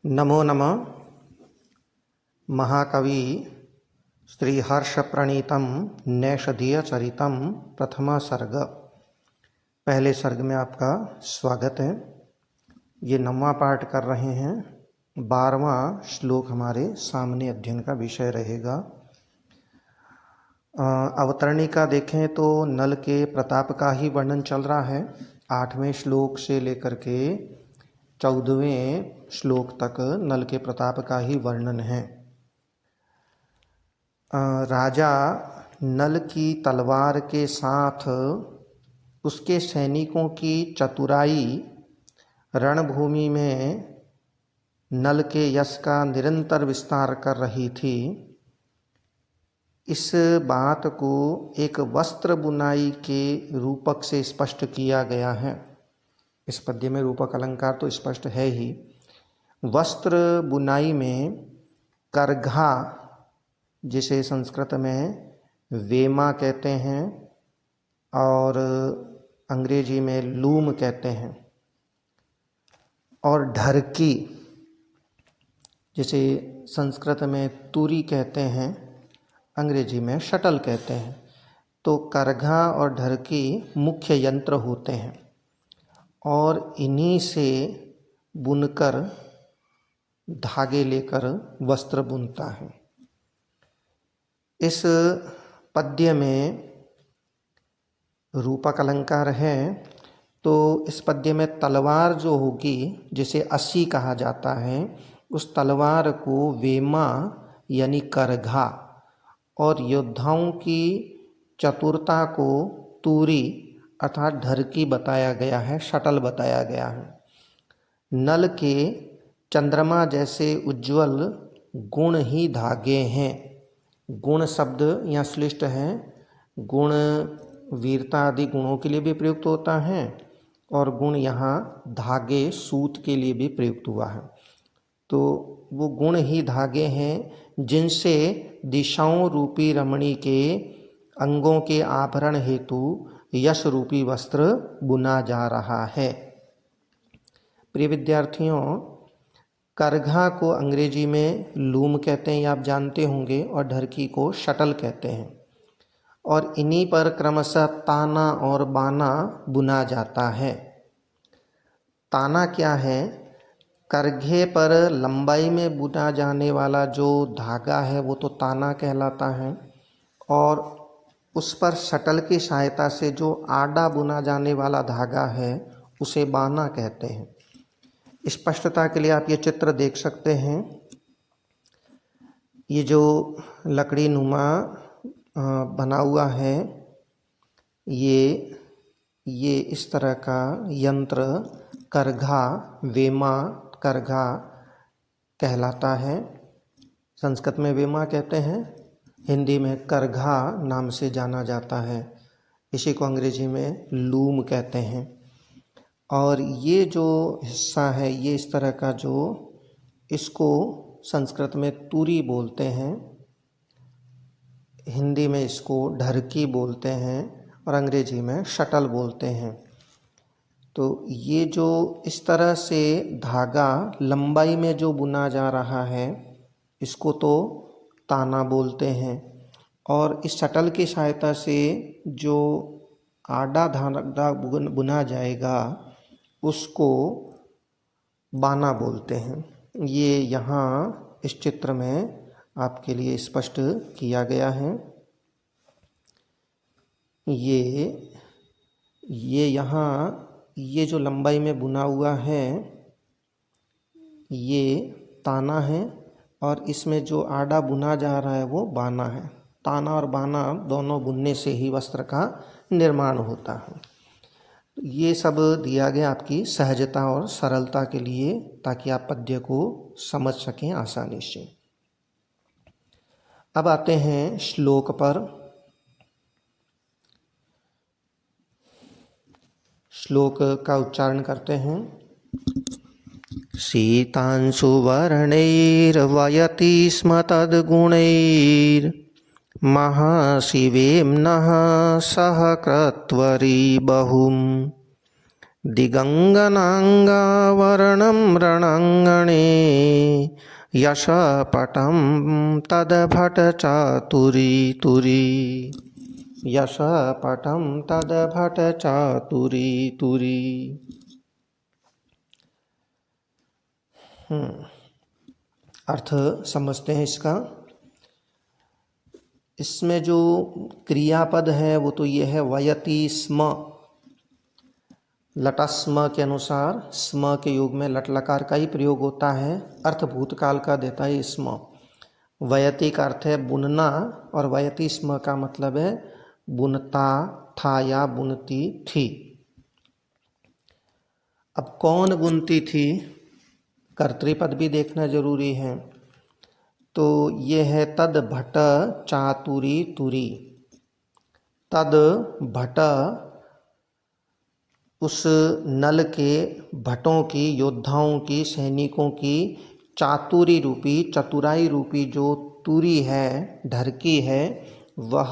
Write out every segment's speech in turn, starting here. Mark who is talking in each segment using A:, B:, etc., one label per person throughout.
A: नमो नमः। महाकवि श्री हर्ष प्रणीतम नैषधीय चरितम प्रथमा सर्ग। पहले सर्ग में आपका स्वागत है। ये 9वां पाठ कर रहे हैं। 12वां श्लोक हमारे सामने अध्ययन का विषय रहेगा। अवतरणिका देखें तो नल के प्रताप का ही वर्णन चल रहा है। 8वें श्लोक से लेकर के 14वें श्लोक तक नल के प्रताप का ही वर्णन है। राजा नल की तलवार के साथ उसके सैनिकों की चतुराई रणभूमि में नल के यश का निरंतर विस्तार कर रही थी। इस बात को एक वस्त्र बुनाई के रूपक से स्पष्ट किया गया है। इस पद्य में रूपक अलंकार तो स्पष्ट है ही। वस्त्र बुनाई में करघा, जिसे संस्कृत में वेमा कहते हैं और अंग्रेजी में लूम कहते हैं, और ढरकी, जिसे संस्कृत में तुरी कहते हैं, अंग्रेजी में शटल कहते हैं। तो करघा और ढरकी मुख्य यंत्र होते हैं और इन्हीं से बुनकर धागे लेकर वस्त्र बुनता है। इस पद्य में रूपक अलंकार है, तो इस पद्य में तलवार जो होगी, जिसे अस्सी कहा जाता है, उस तलवार को वेमा यानी करघा और योद्धाओं की चतुरता को तूरी अर्थात ढरकी बताया गया है, शटल बताया गया है। नल के चंद्रमा जैसे उज्ज्वल गुण ही धागे हैं। गुण शब्द यहाँ श्लिष्ट है। गुण वीरता आदि गुणों के लिए भी प्रयुक्त होता है और गुण यहाँ धागे सूत के लिए भी प्रयुक्त हुआ है। तो वो गुण ही धागे हैं जिनसे दिशाओं रूपी रमणी के अंगों के आभरण हेतु यश रूपी वस्त्र बुना जा रहा है। प्रिय विद्यार्थियों, करघा को अंग्रेजी में लूम कहते हैं, ये आप जानते होंगे, और ढरकी को शटल कहते हैं। और इन्हीं पर क्रमशः ताना और बाना बुना जाता है। ताना क्या है? करघे पर लंबाई में बुना जाने वाला जो धागा है वो तो ताना कहलाता है, और उस पर शटल की सहायता से जो आड़ा बुना जाने वाला धागा है उसे बाना कहते हैं। स्पष्टता के लिए आप ये चित्र देख सकते हैं। ये जो लकड़ी नुमा बना हुआ है, ये इस तरह का यंत्र करघा, वेमा करघा कहलाता है। संस्कृत में वेमा कहते हैं, हिंदी में करघा नाम से जाना जाता है। इसी को अंग्रेजी में लूम कहते हैं। और ये जो हिस्सा है, ये इस तरह का जो, इसको संस्कृत में तुरी बोलते हैं, हिंदी में इसको ढरकी बोलते हैं और अंग्रेजी में शटल बोलते हैं। तो ये जो इस तरह से धागा लंबाई में जो बुना जा रहा है, इसको तो ताना बोलते हैं, और इस शटल की सहायता से जो आड़ा धागा बुना जाएगा उसको बाना बोलते हैं। ये यहाँ इस चित्र में आपके लिए स्पष्ट किया गया है। ये यहाँ ये जो लंबाई में बुना हुआ है ये ताना है, और इसमें जो आड़ा बुना जा रहा है वो बाना है। ताना और बाना दोनों बुनने से ही वस्त्र का निर्माण होता है। ये सब दिया गया आपकी सहजता और सरलता के लिए, ताकि आप पद्य को समझ सकें आसानी से। अब आते हैं श्लोक पर। श्लोक का उच्चारण करते हैं। शीतांशु वर्णैर्वयति स्म तद्गुणैर् महाशिवेम्नः सह क्रत्वरी बहुम् दिगङ्गनाङ्गावरणं रणाङ्गणे यशपटं तद्भटचातुरी तुरी यशपटं तद्भटचातुरी तुरी। अर्थ समझते हैं इसका। इसमें जो क्रियापद है वो तो ये है वयति स्म। लटस्म के अनुसार स्म के योग में लट लकार का ही प्रयोग होता है। अर्थ भूतकाल का देता है स्म। वयति का अर्थ है बुनना और वयति स्म का मतलब है बुनता था या बुनती थी। अब कौन बुनती थी, कर्तृपद भी देखना जरूरी है। तो ये है तद भट चातुरी तुरी। तद भट उस नल के भटों की, योद्धाओं की, सैनिकों की चातुरी रूपी, चतुराई रूपी जो तुरी है, ढरकी है, वह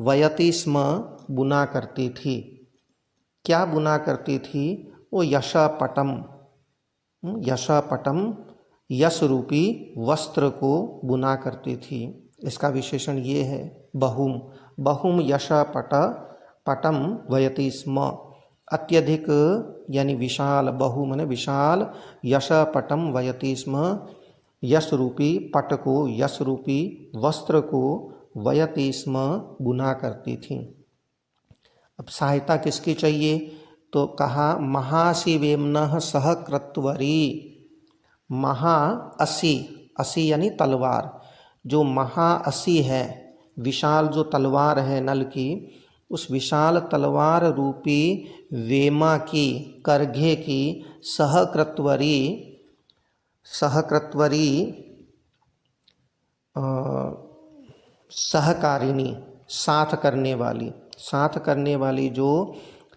A: वयति स्म बुना करती थी। क्या बुना करती थी? वो यशपटम, यशपटम यश रूपी वस्त्र को बुना करती थी। इसका विशेषण ये है बहुम। बहुम यशपट पटम वयति स्म। अत्यधिक यानी विशाल, बहु माने विशाल, यशपटम वयति स्म यश रूपी पट को, यश रूपी वस्त्र को वयति स्म बुना करती थी। अब सहायता किसकी चाहिए? तो कहा महाशिवेम्नः सहकृत्वरी। महा असी, असी यानी तलवार, जो महाअसी है, विशाल जो तलवार है नल की, उस विशाल तलवार रूपी वेमा की, करघे की सहकृत्वरी, सहकृत्वरी सहकारिणी, साथ करने वाली, साथ करने वाली जो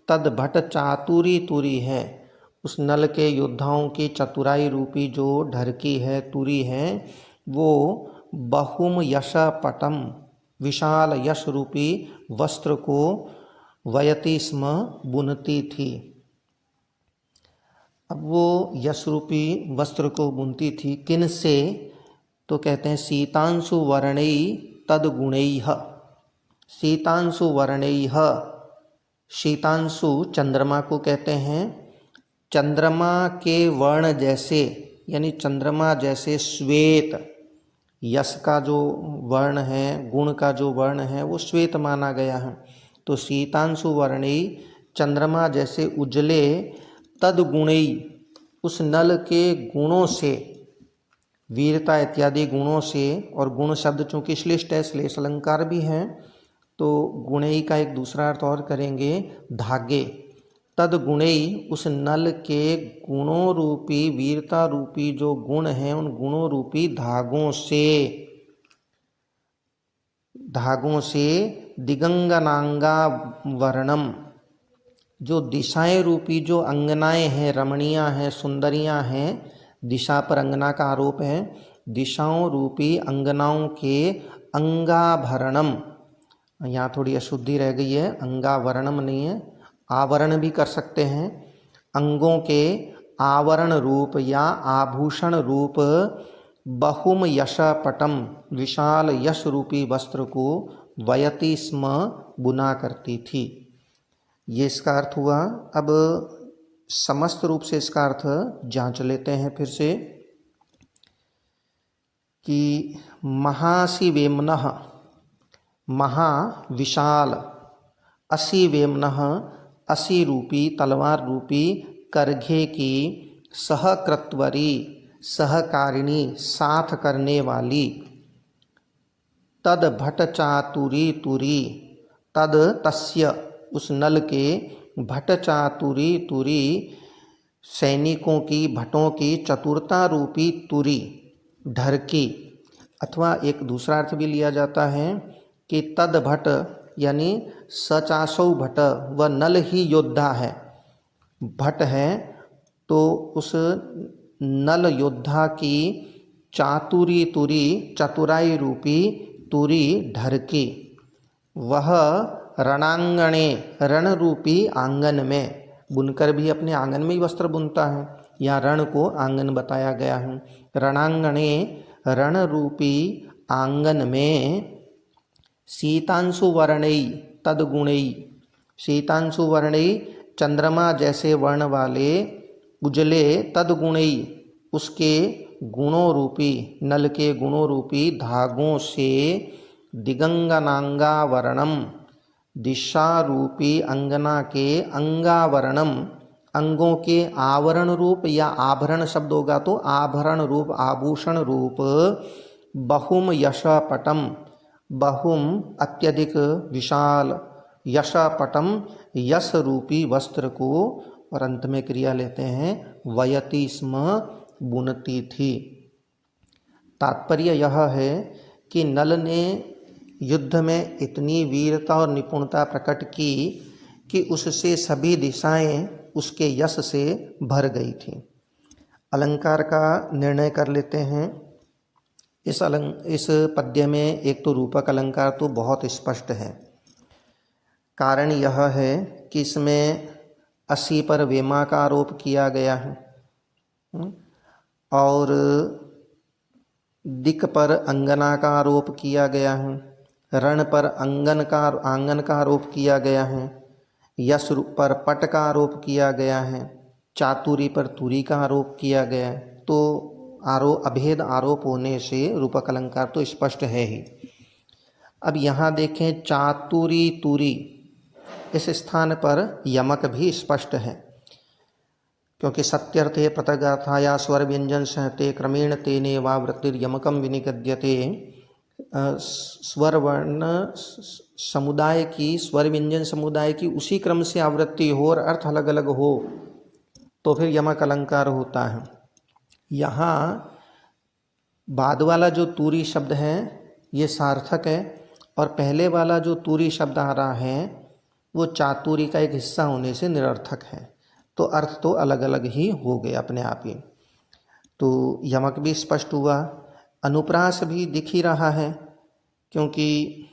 A: तद्भट चातुरी तुरी है, उस नल के योद्धाओं की चतुराई रूपी जो ढरकी है, तुरी है, वो बहुम यशपटम विशाल यश रूपी वस्त्र को वयति स्म बुनती थी। अब वो यश रूपी वस्त्र को बुनती थी किन से? तो कहते हैं शीतांशु वर्णै तद्गुणैः। शीतांशु वर्णैः, शीतांशु चंद्रमा को कहते हैं। चंद्रमा के वर्ण जैसे, यानी चंद्रमा जैसे श्वेत, यश का जो वर्ण है, गुण का जो वर्ण है, वो श्वेत माना गया है। तो शीतांशु वर्णी, चंद्रमा जैसे उजले, तद्गुणै उस नल के गुणों से, वीरता इत्यादि गुणों से, और गुण शब्द चूँकि श्लिष्ट है, श्लेष अलंकार भी है, तो गुणई का एक दूसरा अर्थ और करेंगे धागे। तद्गुणई उस नल के गुणों रूपी, वीरता रूपी जो गुण हैं, उन गुणों रूपी धागों से, धागों से दिगंगनांगा वर्णम, जो दिशाएं रूपी जो अंगनाएं हैं, रमणियां हैं, सुंदरियां हैं, दिशा पर अंगना का आरोप है, दिशाओं रूपी अंगनाओं के अंगाभरणम, यहाँ थोड़ी अशुद्धि रह गई है, अंगावरणम नहीं है, आवरण भी कर सकते हैं। अंगों के आवरण रूप या आभूषण रूप बहुम यशपटम विशाल यश रूपी वस्त्र को वयति स्म बुना करती थी। ये इसका अर्थ हुआ। अब समस्त रूप से इसका अर्थ जांच लेते हैं फिर से कि महाशिवेम्नः, महा विशाल, असी वेम्नः असी रूपी, तलवार रूपी करघे की, सहकृत्वरी सहकारिणी साथ करने वाली, तद भट चातुरी तुरी, तद तस्य उस नल के, भट चातुरी तुरी सैनिकों की, भटों की चतुरता रूपी तुरी, ढरकी। अथवा एक दूसरा अर्थ भी लिया जाता है कि तद भट यानी सचासौ भट, वह नल ही योद्धा है, भट है, तो उस नल योद्धा की चातुरी तुरी, चतुराई रूपी तुरी ढरकी, वह रणांगणे रण रूपी आंगन में, बुनकर भी अपने आंगन में ही वस्त्र बुनता है। यहाँ रण को आंगन बताया गया है। रणांगणे रण रूपी आंगन में शीतांशु वर्णई तदगुणई। शीतांशु वर्णई चंद्रमा जैसे वर्ण वाले उजले तदगुणई उसके गुणों रूपी नल के गुणों रूपी धागों से दिगंगनांगावरणम दिशा रूपी अंगना के अंगावरणम अंगों के आवरण रूप या आभरण शब्द होगा तो आभरण रूप आभूषण रूप बहुम यशपटम बहुम अत्यधिक विशाल यशपटम यश रूपी वस्त्र को और अंत में क्रिया लेते हैं वयति स्म बुनती थी। तात्पर्य यह है कि नल ने युद्ध में इतनी वीरता और निपुणता प्रकट की कि उससे सभी दिशाएं उसके यश से भर गई थी। अलंकार का निर्णय कर लेते हैं। इस पद्य में एक तो रूपक अलंकार तो बहुत स्पष्ट है। कारण यह है कि इसमें असी पर वेमा का आरोप किया गया है और दिक पर अंगना का आरोप किया गया है, रण पर आंगन का आरोप किया गया है, यश पर पट का आरोप किया गया है, चातुरी पर तुरी का आरोप किया गया है। तो अभेद आरोप होने से रूपक अलंकार तो स्पष्ट है ही। अब यहाँ देखें चातुरी तुरी, इस स्थान पर यमक भी स्पष्ट है, क्योंकि सत्यर्थे पृथगाथाया स्वर व्यंजन सहते क्रमेण तेने वा वृत्तिर्यमकम विनिगद्यते। स्वर वर्ण समुदाय की स्वर व्यंजन समुदाय की उसी क्रम से आवृत्ति हो और अर्थ अलग अलग हो तो फिर यमक अलंकार होता है। यहाँ बाद वाला जो तुरी शब्द है ये सार्थक है और पहले वाला जो तुरी शब्द आ रहा है वो चातुरी का एक हिस्सा होने से निरर्थक है। तो अर्थ तो अलग अलग ही हो गए अपने आप ही। तो यमक भी स्पष्ट हुआ, अनुप्रास भी दिख ही रहा है, क्योंकि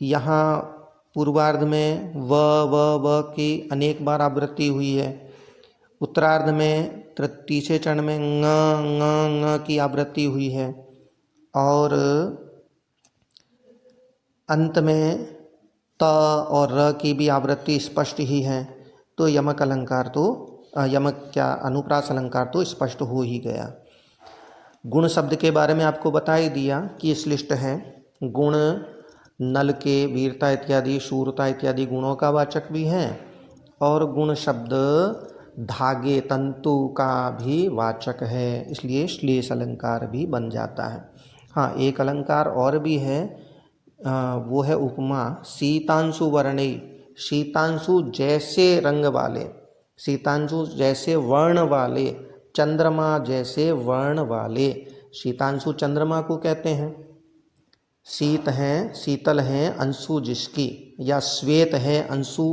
A: यहाँ पूर्वार्ध में व की अनेक बार आवृत्ति हुई है, उत्तरार्ध में तीसरे चरण में ङ की आवृत्ति हुई है और अंत में त और र की भी आवृत्ति स्पष्ट ही है। तो यमक अनुप्रास अलंकार तो स्पष्ट हो ही गया। गुण शब्द के बारे में आपको बता ही दिया कि श्लिष्ट है। गुण नल के वीरता इत्यादि शूरता इत्यादि गुणों का वाचक भी है और गुण शब्द धागे तंतु का भी वाचक है, इसलिए श्लेष अलंकार भी बन जाता है। हाँ, एक अलंकार और भी है, वो है उपमा। शीतांशु वर्णे, शीतांशु जैसे रंग वाले, शीतांशु जैसे वर्ण वाले, चंद्रमा जैसे वर्ण वाले। शीतांशु चंद्रमा को कहते हैं। शीत है, शीतल है अंशु जिसकी, या श्वेत है अंशु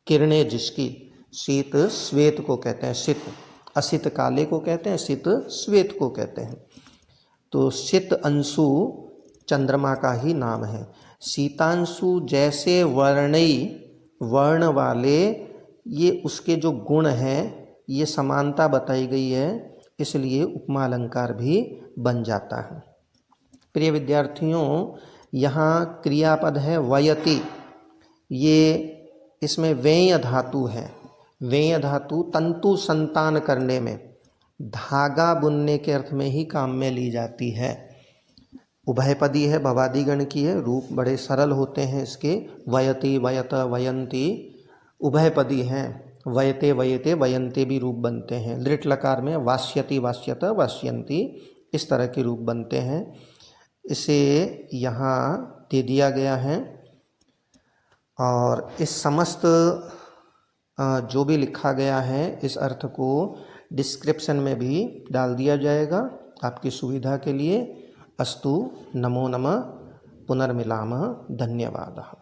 A: किरणें जिसकी। शीत श्वेत को कहते हैं, शीत असित काले को कहते हैं, शीत श्वेत को कहते हैं। तो शीत अंशु चंद्रमा का ही नाम है। शीतांशु जैसे वर्णई, वर्ण वाले, ये उसके जो गुण हैं ये समानता बताई गई है, इसलिए उपमा अलंकार भी बन जाता है। प्रिय विद्यार्थियों, यहाँ क्रियापद है वयति, ये इसमें वेय धातु है। वेय धातु तंतु संतान करने में, धागा बुनने के अर्थ में ही काम में ली जाती है। उभयपदी है, भवादि गण की है, रूप बड़े सरल होते हैं इसके। वयति वयत वयंती उभयपदी हैं। वयते वयते वयंते भी रूप बनते हैं। लिट लकार में वास्यति वास्यत वास्यंती इस तरह के रूप बनते हैं। इसे यहाँ दे दिया गया है और इस समस्त जो भी लिखा गया है इस अर्थ को डिस्क्रिप्शन में भी डाल दिया जाएगा आपकी सुविधा के लिए। अस्तु, नमो नमः, पुनर्मिलामः, धन्यवादः।